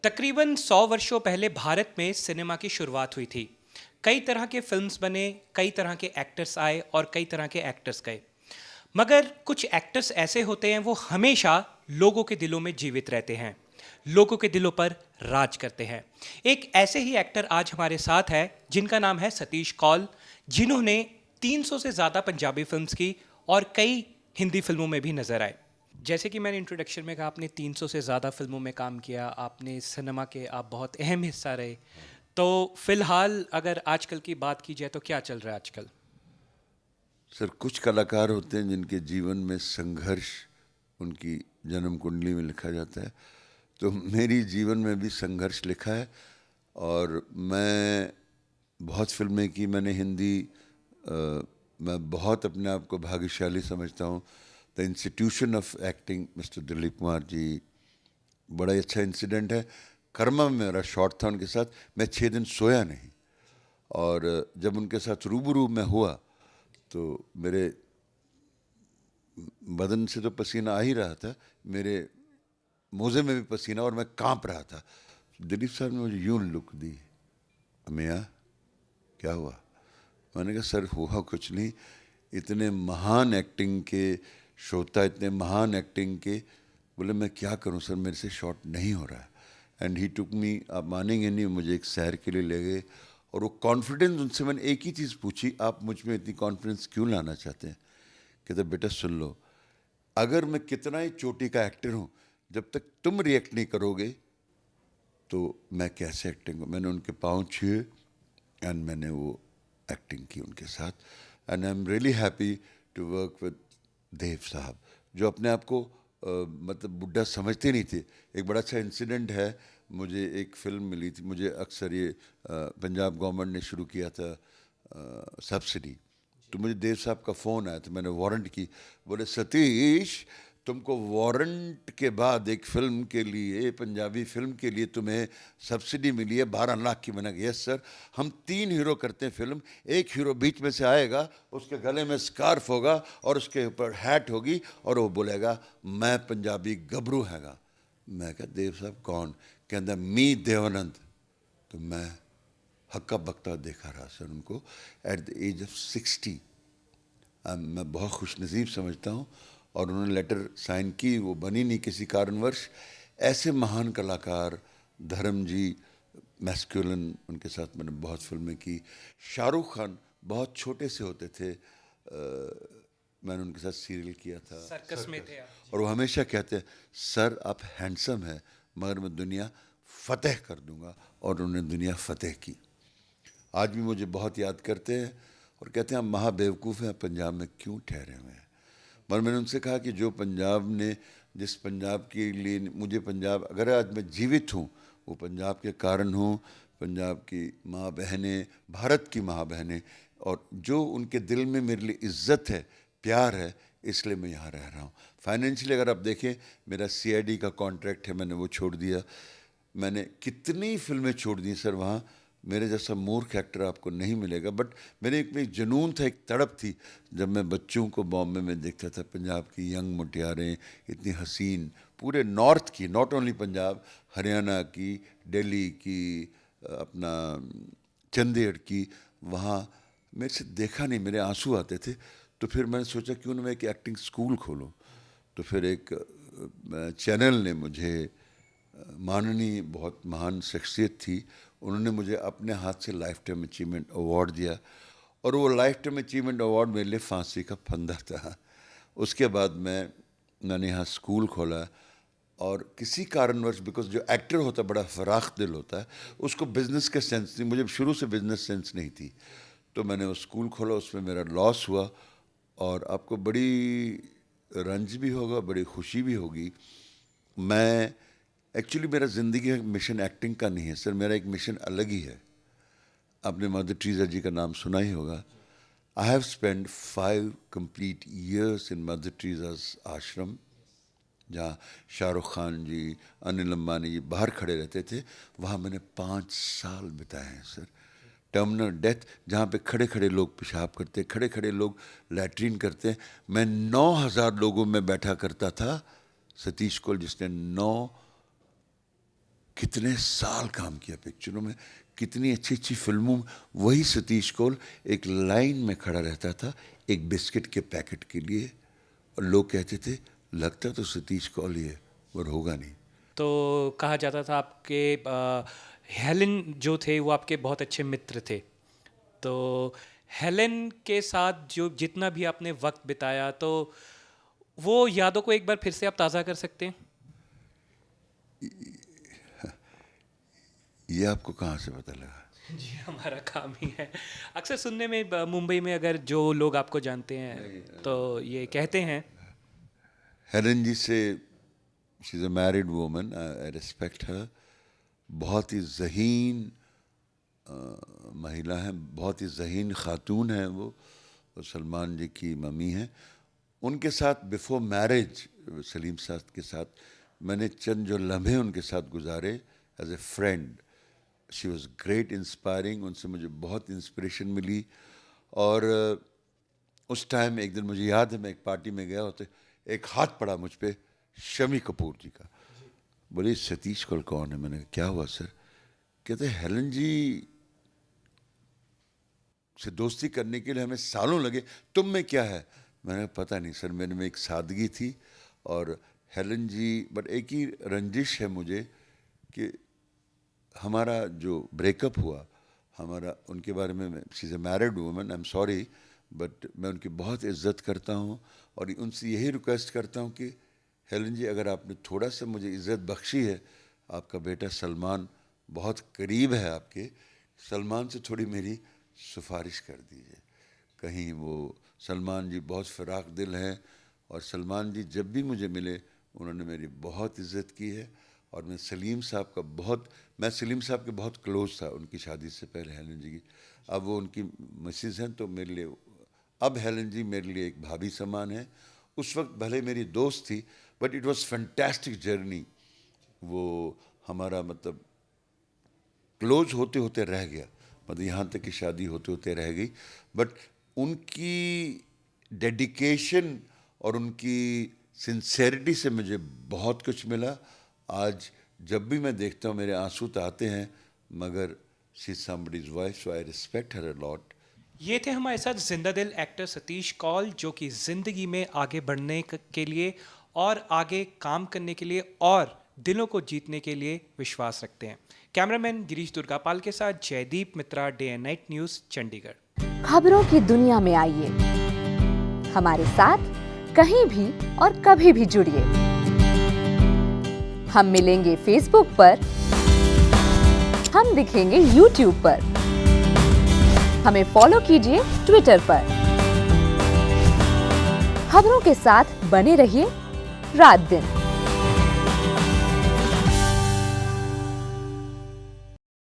तकरीबन 100 वर्षों पहले भारत में सिनेमा की शुरुआत हुई थी। कई तरह के फिल्म्स बने, कई तरह के एक्टर्स आए और कई तरह के एक्टर्स गए। मगर कुछ एक्टर्स ऐसे होते हैं वो हमेशा लोगों के दिलों में जीवित रहते हैं, लोगों के दिलों पर राज करते हैं। एक ऐसे ही एक्टर आज हमारे साथ है जिनका नाम है सतीश कौल, जिन्होंने 300 से ज़्यादा पंजाबी फिल्म्स की और कई हिंदी फिल्मों में भी नजर आए। जैसे कि मैंने इंट्रोडक्शन में कहा, आपने 300 से ज़्यादा फिल्मों में काम किया, आपने सिनेमा के आप बहुत अहम हिस्सा रहे। तो फिलहाल अगर आजकल की बात की जाए तो क्या चल रहा है आजकल? सर, कुछ कलाकार होते हैं जिनके जीवन में संघर्ष उनकी जन्म कुंडली में लिखा जाता है। तो मेरी जीवन में भी संघर्ष लिखा है और मैं बहुत फिल्में की। मैंने हिंदी मैं बहुत अपने आप को भाग्यशाली समझता हूँ। The institution of acting mister Dilip Kumar ji, बड़ा ही अच्छा इंसिडेंट है। कर्मा में मेरा शॉट था उनके साथ, मैं 6 दिन सोया नहीं। और जब उनके साथ रूबरू में हुआ तो मेरे बदन से तो पसीना आ ही रहा था, मेरे मोजे में भी पसीना, और मैं कांप रहा था। दिलीप साहब ने मुझे यूं लुक दी, मियाँ क्या हुआ? मैंने कहा सर हुआ कुछ नहीं, इतने महान एक्टिंग के श्रोता, इतने महान एक्टिंग के। बोले मैं क्या करूं सर, मेरे से शॉट नहीं हो रहा है। एंड ही टुक मी, आप मानेंगे नहीं, मुझे एक सैर के लिए ले गए। और वो कॉन्फिडेंस, उनसे मैंने एक ही चीज़ पूछी, आप मुझ में इतनी कॉन्फिडेंस क्यों लाना चाहते हैं? कहते बेटा सुन लो, अगर मैं कितना ही चोटी का एक्टर हूँ, जब तक तुम रिएक्ट नहीं करोगे तो मैं कैसे एक्टिंग? मैंने उनके पाँव छुए एंड मैंने वो एक्टिंग की उनके साथ। And I am really happy to work with Dev Sahab, जो अपने आप को मतलब बुढ़ा समझते नहीं थे। एक बड़ा अच्छा इंसिडेंट है, मुझे एक फिल्म मिली थी, मुझे अक्सर ये पंजाब गवर्नमेंट ने शुरू किया था सब्सिडी। तो मुझे देव साहब का फ़ोन आया था, मैंने वारंट की। बोले सतीश, तुमको वारंट के बाद एक फिल्म के लिए, पंजाबी फिल्म के लिए तुम्हें सब्सिडी मिली है 12 लाख की। मैंने कहा यस सर। हम 3 हीरो करते हैं फिल्म, एक हीरो बीच में से आएगा, उसके गले में स्कार्फ होगा और उसके ऊपर हैट होगी और वो बोलेगा मैं पंजाबी गबरू हैगा। मैं कहा देव साहब कौन? कहता मी देवानंद। तो मैं हक्का बकता देखा रहा सर उनको एट द एज ऑफ 60। मैं बहुत खुशनसीब समझता हूँ। और उन्होंने लेटर साइन की, वो बनी नहीं किसी कारणवश। ऐसे महान कलाकार, धर्म जी, मैस्कुलिन, उनके साथ मैंने बहुत फिल्में की। शाहरुख खान बहुत छोटे से होते थे, मैंने उनके साथ सीरियल किया था, सर्कस में थे आप। और वो हमेशा कहते हैं सर आप हैंडसम है मगर मैं दुनिया फतेह कर दूंगा, और उन्होंने दुनिया फतेह की। आज भी मुझे बहुत याद करते हैं और कहते हैं आप महा बेवकूफ़ हैं, पंजाब में क्यों ठहरे हुए हैं। मगर मैंने उनसे कहा कि जो पंजाब ने, जिस पंजाब के लिए मुझे पंजाब, अगर आज मैं जीवित हूँ वो पंजाब के कारण हूँ। पंजाब की माँ बहनें, भारत की माँ बहनें, और जो उनके दिल में मेरे लिए इज़्ज़त है, प्यार है, इसलिए मैं यहाँ रह रहा हूँ। फाइनेंशियली अगर आप देखें, मेरा CID का कॉन्ट्रैक्ट है, मैंने वो छोड़ दिया। मैंने कितनी फिल्में छोड़ दी सर, वहाँ मेरे जैसा मूर्ख एक्टर आपको नहीं मिलेगा। बट मेरे एक जुनून था, एक तड़प थी। जब मैं बच्चों को बॉम्बे में देखता था, पंजाब की यंग मुटियारें इतनी हसीन, पूरे नॉर्थ की, नॉट ओनली पंजाब, हरियाणा की, दिल्ली की, अपना चंडीगढ़ की, वहाँ मेरे से देखा नहीं, मेरे आंसू आते थे। तो फिर मैंने सोचा क्यों ना मैं एक एक्टिंग स्कूल खोलूँ। तो फिर एक चैनल ने मुझे, माननीय बहुत महान शख्सियत थी, उन्होंने मुझे अपने हाथ से लाइफ टाइम अचीवमेंट अवार्ड दिया। और वो लाइफ टाइम अचीवमेंट अवार्ड मेरे लिए फांसी का फंदा था। उसके बाद मैंने यहाँ स्कूल खोला। और किसी कारणवश, बिकॉज जो एक्टर होता है बड़ा फराख दिल होता है, उसको बिज़नेस का सेंस नहीं, मुझे शुरू से बिज़नेस सेंस नहीं थी। तो मैंने वो स्कूल खोला, उसमें मेरा लॉस हुआ। और आपको बड़ी रंज भी होगा, बड़ी खुशी भी होगी। मैं एक्चुअली, मेरा ज़िंदगी का मिशन एक्टिंग का नहीं है सर, मेरा एक मिशन अलग ही है। आपने मदर टेरेसा जी का नाम सुना ही होगा। I have spend 5 complete years in Mother Teresa's ashram, जहाँ शाहरुख खान जी, अनिल अंबानी जी बाहर खड़े रहते थे, वहाँ मैंने 5 साल बिताए हैं सर। टर्मिनल डेथ, जहाँ पे खड़े खड़े लोग पेशाब करते, खड़े खड़े लोग लैट्रीन करते, मैं 9,000 लोगों में बैठा करता था। सतीश कौल, जिसने 9 कितने साल काम किया पिक्चरों में, कितनी अच्छी अच्छी फिल्मों में। वही सतीश कौल एक लाइन में खड़ा रहता था एक बिस्किट के पैकेट के लिए, और लोग कहते थे लगता तो सतीश कौल ही है, पर होगा नहीं। तो कहा जाता था आपके हेलन जो थे वो आपके बहुत अच्छे मित्र थे। तो हेलन के साथ जो जितना भी आपने वक्त बिताया, तो वो यादों को एक बार फिर से आप ताज़ा कर सकते हैं? ये आपको कहाँ से पता लगा? जी, हमारा काम ही है। अक्सर सुनने में मुंबई में अगर जो लोग आपको जानते हैं तो ये कहते हैं। हेलन जी से, she is a married woman, I respect her. बहुत ही ज़हीन महिला हैं, बहुत ही ज़हीन खातून हैं वो, और सलमान जी की मम्मी हैं। उनके साथ बिफोर मैरिज, सलीम साहब के साथ मैंने चंद जो लम्हे उनके साथ गुजारे as a friend, she was great, inspiring. उनसे मुझे बहुत इंस्पिरेशन मिली। और उस टाइम एक दिन मुझे याद है, मैं एक पार्टी में गया होते, एक हाथ पड़ा मुझ पे शमी कपूर जी का। बोले सतीश कौल कौन है? मैंने कहा क्या हुआ सर? कहते हेलन जी से दोस्ती करने के लिए हमें सालों लगे, तुम में क्या है? मैंने कहा पता नहीं सर, मेरे में एक सादगी थी और हेलन जी, बट एक ही रंजिश है मुझे कि हमारा जो ब्रेकअप हुआ, हमारा उनके बारे में, she is a married woman, I am sorry, but मैं उनकी बहुत इज्जत करता हूँ और उनसे यही रिक्वेस्ट करता हूँ कि हेलन जी, अगर आपने थोड़ा सा मुझे इज़्ज़त बख्शी है, आपका बेटा सलमान बहुत करीब है आपके, सलमान से थोड़ी मेरी सिफारिश कर दीजिए। कहीं वो सलमान जी बहुत फ़िराक दिल हैं, और सलमान जी जब भी मुझे मिले उन्होंने मेरी बहुत इज़्ज़त की है। और मैं सलीम साहब का मैं सलीम साहब के बहुत क्लोज था उनकी शादी से पहले हेलन जी की। अब वो उनकी मिसेज़ हैं, तो मेरे लिए अब हेलन जी मेरे लिए एक भाभी समान है। उस वक्त भले मेरी दोस्त थी, but it was fantastic journey. वो हमारा मतलब क्लोज होते होते रह गया, मतलब यहाँ तक कि शादी होते होते रह गई। बट उनकी डेडिकेशन और उनकी सिंसेरिटी से मुझे बहुत कुछ मिला। आज जब भी मैं देखता हूँ मेरे आंसू तो आते हैं, मगर she is somebody's wife, so I respect her a lot. ये थे हमारे साथ जिंदा दिल एक्टर सतीश कौल, जो कि ज़िंदगी में आगे बढ़ने के लिए और आगे काम करने के लिए और दिलों को जीतने के लिए विश्वास रखते हैं। कैमरामैन गिरीश दुर्गापाल के साथ Jaideep Mitra, day and night news, Chandigarh. खबरों की दुनिया में आइए, हमारे साथ कहीं भी और कभी भी जुड़िए। हम मिलेंगे फेसबुक पर, हम दिखेंगे यूट्यूब पर, हमें फॉलो कीजिए ट्विटर पर। खबरों के साथ बने रहिए रात दिन।